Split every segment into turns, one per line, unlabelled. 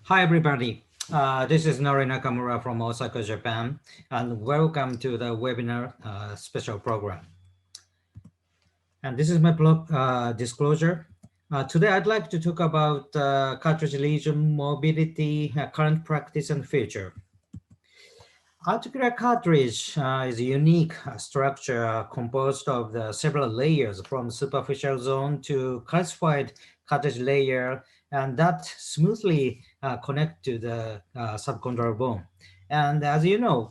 Hi, everybody. This is Nori Nakamura from Osaka, Japan, and welcome to the webinar special program. And this is my blog disclosure. Today, I'd like to talk about cartilage lesion morbidity, current practice, and future. Articular cartilage is a unique structure composed of the several layers from superficial zone to calcified cartilage layer, and that smoothly connect to the subchondral bone. And as you know,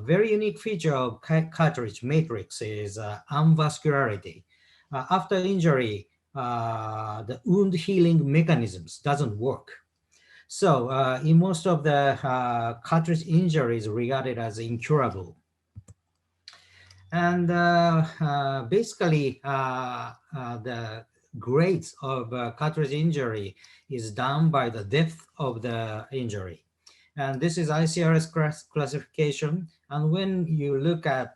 very unique feature of cartilage matrix is unvascularity. After injury, the wound healing mechanisms doesn't work. So in most of the cartilage injuries regarded as incurable. And basically the grades of cartilage injury is done by the depth of the injury. And this is ICRS classification. And when you look at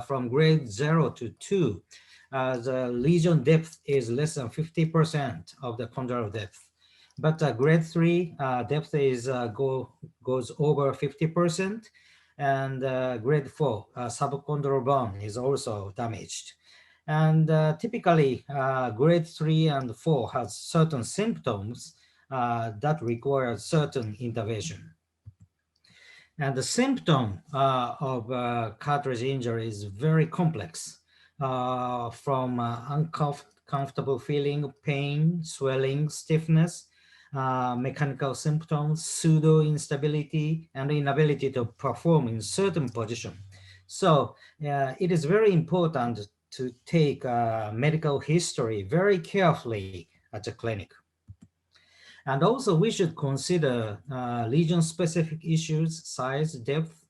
from grade 0 to 2, the lesion depth is less than 50% of the chondral depth. But grade 3 depth is goes over 50%, and grade 4 subchondral bone is also damaged. And typically, grade 3 and 4 has certain symptoms that require certain intervention. And the symptom of cartilage injury is very complex, from uncomfortable feeling, pain, swelling, stiffness, mechanical symptoms, pseudo instability, and inability to perform in certain position. So it is very important to take medical history very carefully at the clinic. And also we should consider lesion-specific issues, size, depth,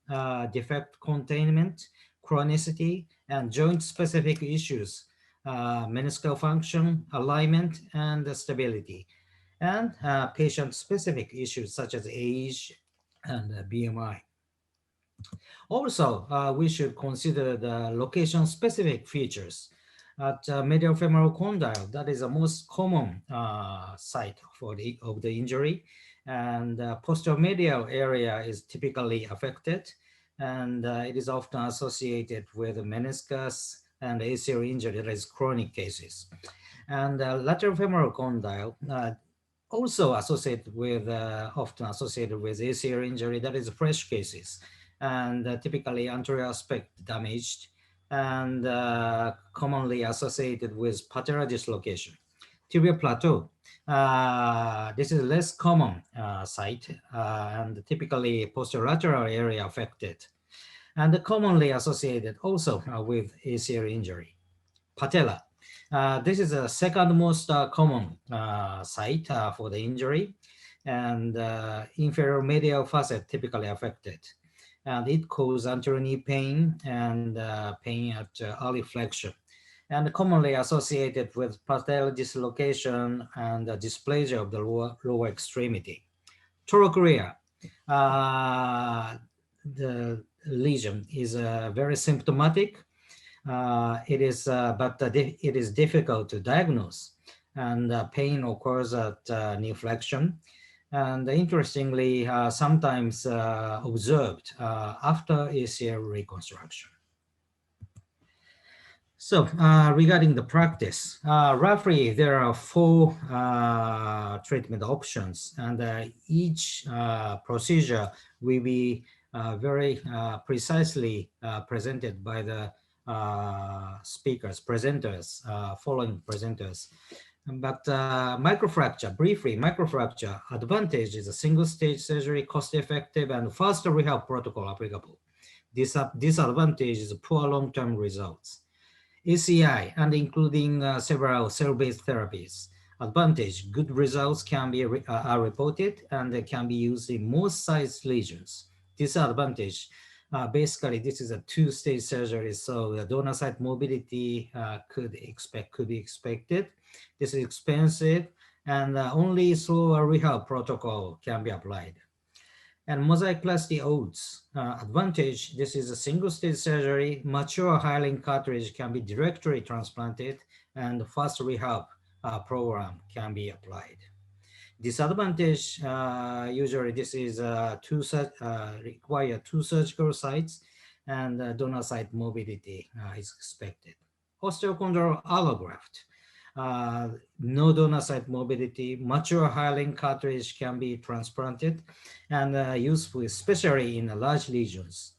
defect containment, chronicity, and joint-specific issues, meniscal function, alignment, and stability, and patient-specific issues such as age and BMI. Also, we should consider the location-specific features. At medial femoral condyle, that is the most common site of the injury, and posteromedial area is typically affected, and it is often associated with meniscus and ACL injury, that is chronic cases. And lateral femoral condyle also associated with, often associated with ACL injury, that is fresh cases, and typically anterior aspect damaged, and commonly associated with patellar dislocation. Tibial plateau, this is less common site, and typically posterolateral area affected, and commonly associated also with ACL injury. Patella, this is the second most common site for the injury, and inferior medial facet typically affected. And it causes anterior knee pain and pain at early flexion, and commonly associated with patellar dislocation and dysplasia of the lower extremity. Thoracoria, the lesion is very symptomatic. It is difficult to diagnose, and pain occurs at knee flexion. And interestingly, sometimes observed after ACL reconstruction. So regarding the practice, roughly there are 4 treatment options, and each procedure will be very precisely presented by the presenters, following presenters. But microfracture, briefly, microfracture advantage is a single-stage surgery, cost-effective, and faster rehab protocol applicable. Disadvantage is poor long-term results. ACI, and including several cell-based therapies. Advantage, good results can be are reported, and they can be used in most size lesions. Disadvantage, basically this is a 2-stage surgery, so the donor site morbidity could be expected. This is expensive, and only through a rehab protocol can be applied. And mosaicplasty odds, advantage, this is a single-stage surgery, mature hyaline cartilage can be directly transplanted, and fast rehab program can be applied. Disadvantage, usually this is require two surgical sites, and donor site morbidity is expected. Osteochondral allograft, uh, no donor site morbidity, mature hyaline cartilage can be transplanted and useful especially in large lesions.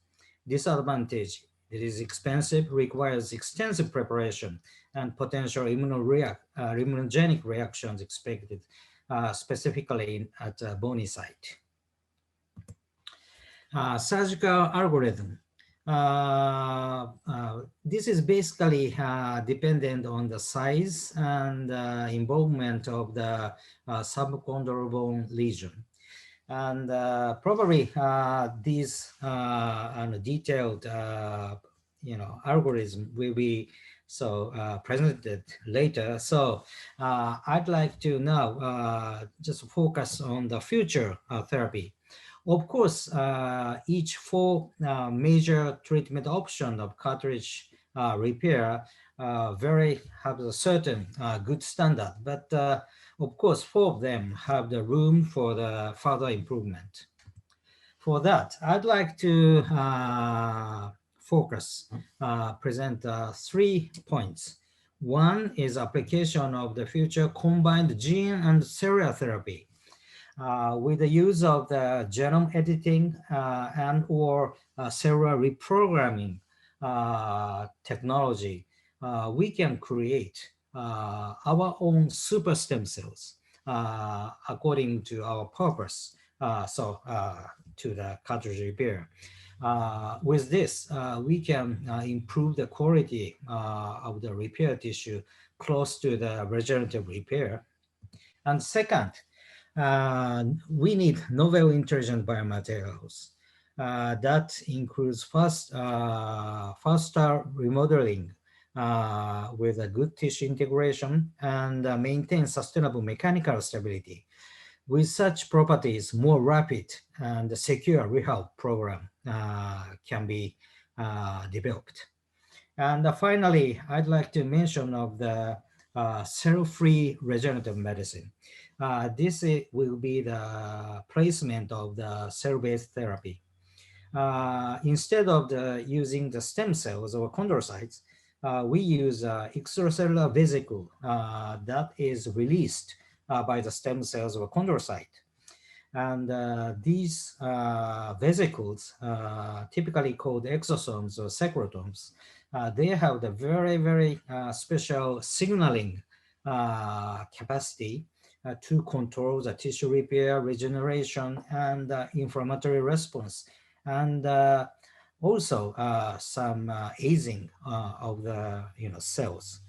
Disadvantage, it is expensive, requires extensive preparation, and potential immunogenic reactions expected, specifically at a bony site. Surgical algorithm. This is basically dependent on the size and involvement of the subchondral bone lesion. And probably these detailed algorithm will be presented later. So I'd like to now just focus on the future therapy. Of course, each four major treatment option of cartilage repair very have a certain good standard, but of course, four of them have the room for the further improvement. For that, I'd like to present 3 points. One is application of the future combined gene and cellular therapy. With the use of the genome editing and or cellular reprogramming technology, we can create our own super stem cells according to our purpose, to the cartilage repair. With this, we can improve the quality of the repair tissue close to the regenerative repair. And second, we need novel intelligent biomaterials. That includes faster remodeling with a good tissue integration and maintain sustainable mechanical stability. With such properties, more rapid and secure rehab program can be developed. And finally, I'd like to mention of the cell-free regenerative medicine. This will be the placement of the cell-based therapy. Instead of using the stem cells or chondrocytes, we use extracellular vesicle that is released by the stem cells or chondrocyte. And these vesicles, typically called exosomes or secretomes, they have the very, very special signaling capacity to control the tissue repair, regeneration, and inflammatory response, and also some aging of the cells.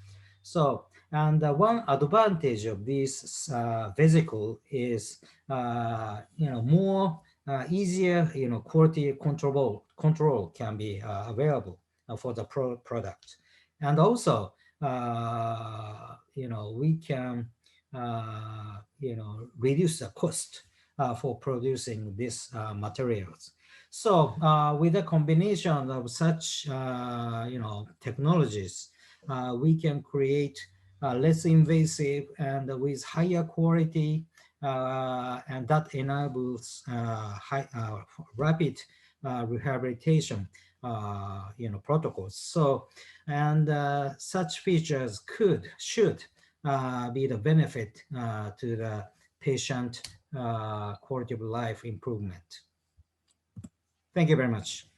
So, and one advantage of this vesicle is more easier quality control can be available for the product, and also we can reduce the cost for producing these materials. So with a combination of such technologies, we can create less invasive and with higher quality, and that enables rapid rehabilitation protocols. So, and such features should be the benefit to the patient quality of life improvement. Thank you very much.